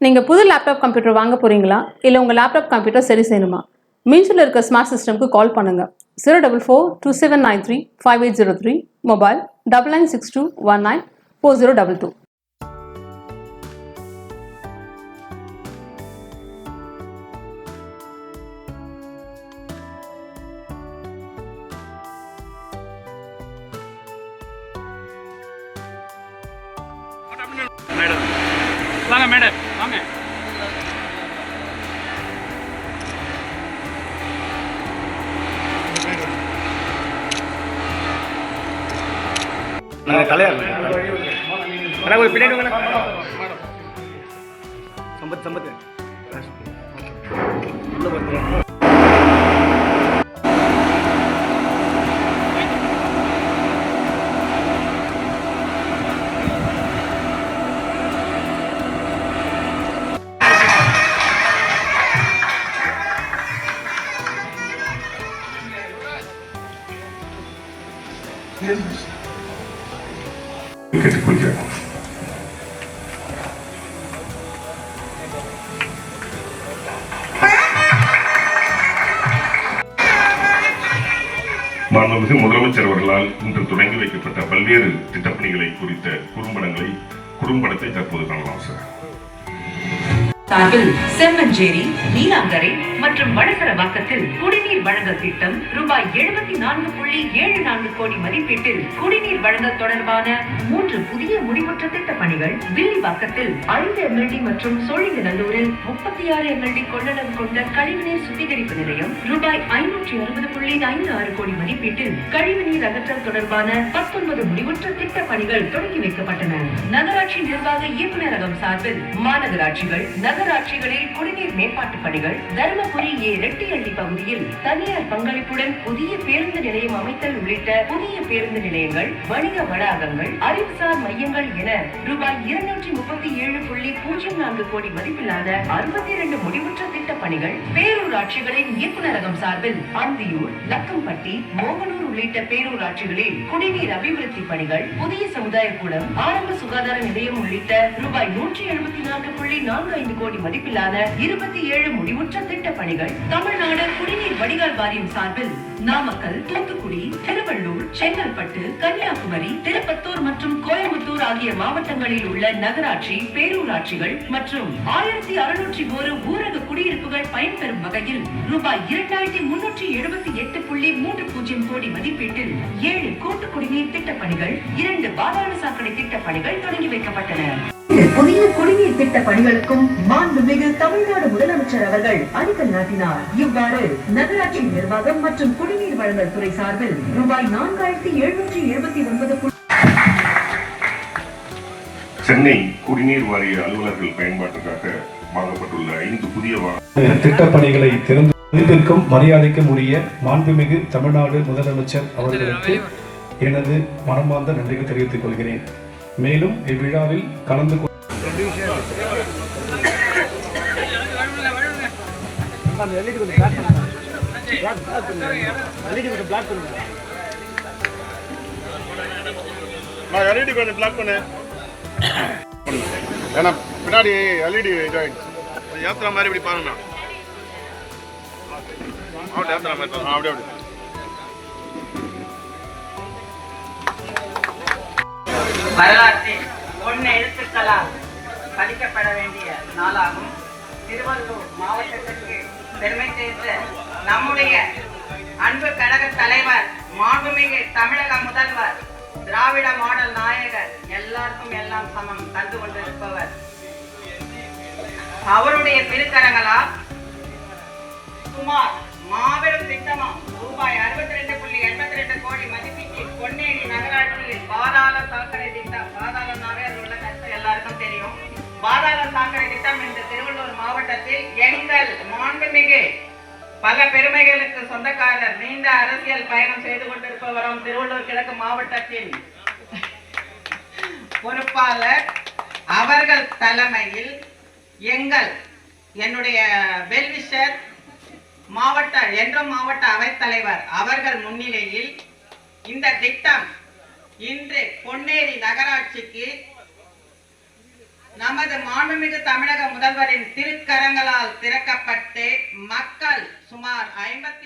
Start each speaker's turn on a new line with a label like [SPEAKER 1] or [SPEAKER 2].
[SPEAKER 1] நீங்கள் புது laptop computer வாங்க போகிறீங்களா இல்லை உங்கள் லேப்டாப் கம்ப்யூட்டர் சரி செய்யணுமா? மீன்ஸில் இருக்க ஸ்மார்ட் சிஸ்டம்க்கு கால் பண்ணுங்கள். 04427935803, மொபைல் 9962194022.
[SPEAKER 2] வாங்க மேடம், வாங்க.
[SPEAKER 3] சம்பத்
[SPEAKER 4] கேட்டுக்கொள்கிறேன். மாண்புமிகு முதலமைச்சர் அவர்களால் இன்று தொடங்கி வைக்கப்பட்ட பல்வேறு திட்டப்பணிகளை குறித்த குறும்படத்தை தற்போது காணலாம் சார்.
[SPEAKER 5] சார்பில் செம்மஞ்சேரி, நீலாங்கரை மற்றும் வடசரவாக்கத்தில் குடிநீர் வழங்கல் திட்டம் ரூபாய் 74.74 கோடி மதிப்பீட்டில் குடிநீர் வழங்கல் தொடர்பான 3 புதிய முடிவுற்ற திட்ட பணிகள். வில்லிவாக்கத்தில் 5 MLD மற்றும் சோழிங்கநல்லூரில் 36 MLD கொள்ளளவு கொண்ட கழிவுநீர் சுத்திகரிப்பு நிலையம் ரூபாய் 560.56 கோடி மதிப்பீட்டில் கழிவுநீர் அகற்றல் தொடர்பான 19 முடிவுற்ற திட்ட பணிகள் தொடங்கி வைக்கப்பட்டன. நகராட்சி நிர்வாக இயக்குநரகம் சார்பில் மாநகராட்சிகள், நகராட்சிகளில் குடிநீர் மேம்பாட்டு பணிகள், தருமபுரி ரெட்டியள்ளி பகுதியில் தனியார் பங்களிப்புடன் புதிய பேருந்து நிலையம் அமைத்தல் உள்ளிட்ட புதிய பேருந்து நிலையங்கள், வணிக வளாகங்கள், அறிவுசார் மையங்கள் என ரூபாய் 237.04 கோடி மதிப்பிலான 62 முடிவுற்ற திட்ட பணிகள். பேரூராட்சிகளின் இயக்குநரகம் சார்பில் அந்தியூர், லக்கம்பட்டி, மோகனூர் உள்ளிட்ட பேரூராட்சிகளில் குடிநீர் அபிவிருத்தி பணிகள், புதிய சமுதாய கூடம், ஆரம்ப சுகாதார நிலையம் உள்ளிட்ட ரூபாய் 174.45 கோடி மதிப்பிலான 27 முடிவுற்ற திட்ட பணிகள். தமிழ்நாடு குடிநீர் வடிகால் வாரியம் சார்பில் நாமக்கல், தூத்துக்குடி, திருவள்ளூர், செங்கல்பட்டு, கன்னியாகுமரி, திருப்பத்தூர் மற்றும் கோயம்புத்தூர் ஆகிய மாவட்டங்களில் உள்ள நகராட்சி, பேரூராட்சிகள் மற்றும் 1601 ஊரக குடியிருப்புகள் பயன்பெறும் வகையில் ரூபாய் 2378.30 கோடி மதிப்பீட்டில் 7 கூட்டு குடிநீர் திட்ட பணிகள், 2 பாதாள சாக்கடை திட்ட பணிகள் தொடங்கி வைக்கப்பட்டன. புதிய குடிநீர் திட்ட பணிகளுக்கும் மாண்புமிகு தமிழ்நாடு முதலமைச்சர் அவர்கள் அடிக்கல் நாட்டினார். இவ்வாறு நகராட்சி நிர்வாகம் மற்றும் குடிநீர் வழங்கல் துறை சார்பில் ரூபாய் 4779.
[SPEAKER 4] சென்னை குடிநீர் வாரிய அலுவலர்கள் பயன்பாட்டுக்காக வாங்கப்பட்டுள்ள 5 புதிய
[SPEAKER 6] திட்ட பணிகளை திறந்து மதிப்பிற்கும் மரியாதைக்கும் உரிய மாண்புமிகு தமிழ்நாடு முதலமைச்சர் அவர்களுக்கு எனது மனமார்ந்த நன்றிகள் தெரிவித்துக் கொள்கிறேன். மேலும் இவ்விழாவில் கலந்து
[SPEAKER 3] பின்னாடி எல்இடி ஏத்துற மாதிரி இப்படி பாருங்க. அப்படியே
[SPEAKER 7] வரலாற்றில் பொன் எழுத்துக்களால் பதிக்கப்பட வேண்டிய நாளாகும். திருவள்ளூர் மாவட்டத்திற்கு பெருமை சேர்த்த நம்முடைய அன்பு கழக தலைவர், மாண்புமிகு தமிழக முதல்வர், திராவிட மாடல் நாயகர், எல்லாருக்கும் எல்லாம் சமம் தந்து கொண்டிருப்பவர், அவருடைய திருக்கரங்களால் சுமார் மாபெரும் திட்டமும் ரூபாய் 62.82 கோடி மதிப்பீட்டில் பொன்னேரி நகராட்சியில் பாதாள சாக்கடை திட்டம். பாதாள நகரில் உள்ள கஷ்டம் எல்லாருக்கும் தெரியும். பாதாள சாக்கடை திட்டம் இந்த திருவள்ளூர் மாவட்டத்தில் எங்கள் மாண்புமிகு பல பெருமைகளுக்கு சொந்தக்காரர், நீண்ட அரசியல் பயணம் செய்து கொண்டிருப்பவரும் திருவள்ளூர் கிழக்கு மாவட்டத்தின் பொறுப்பாளர் அவர்கள் தலைமையில் என்னுடைய வெல்விஷர் மாவட்ட அவைத்தலைவர் அவர்கள் முன்னிலையில் இந்த திட்டம் இன்று பொன்னேரி நகராட்சிக்கு நமது மாண்புமிகு தமிழக முதல்வரின் திருக்கரங்களால் திறக்கப்பட்டு மக்கள் சுமார் 50